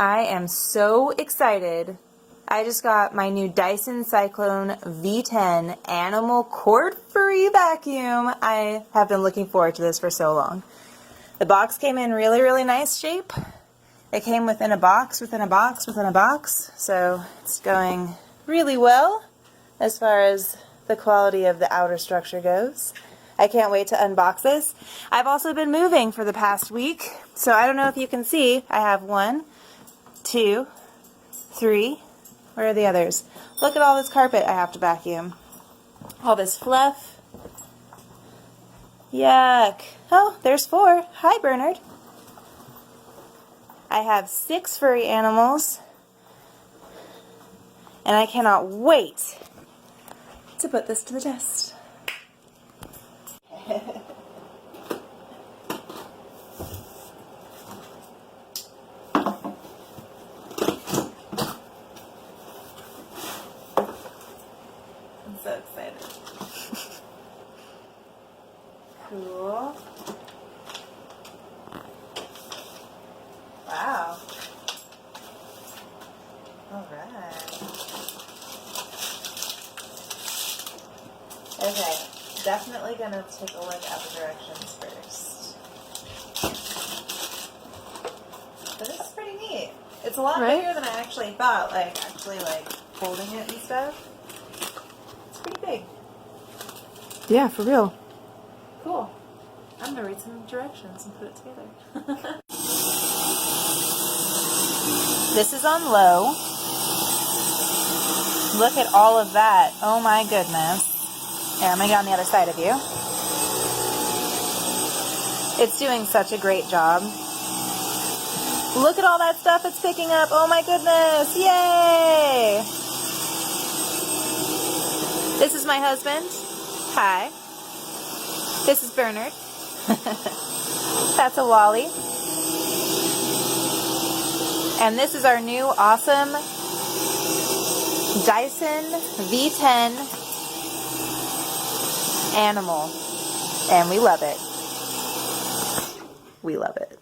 I am so excited. I just got my new Dyson Cyclone V10 animal cord-free vacuum. I have been looking forward to this for so long. The box came in really, really nice shape. It came within a box, within a box, within a box. So it's going really well as far as the quality of the outer structure goes. I can't wait to unbox this. I've also been moving for the past week, so I don't know if you can see. I have 1, 2, 3. Where are the others? Look at all this carpet I have to vacuum. All this fluff. Yuck. Oh, there's 4. Hi, Bernard. I have 6 furry animals, and I cannot wait to put this to the test. I'm so excited. Cool. Wow. All right. Okay, definitely gonna take a look at the directions first. But this is pretty neat. It's a lot bigger than I actually thought, like holding it and stuff. It's pretty big. Yeah, for real. Cool. I'm gonna read some directions and put it together. This is on low. Look at all of that. Oh my goodness. Here, I'm gonna get on the other side of you. It's doing such a great job. Look at all that stuff it's picking up. Oh my goodness. Yay! This is my husband. Hi. This is Bernard. That's a Wally. And this is our new awesome Dyson V10 animal. And we love it. We love it.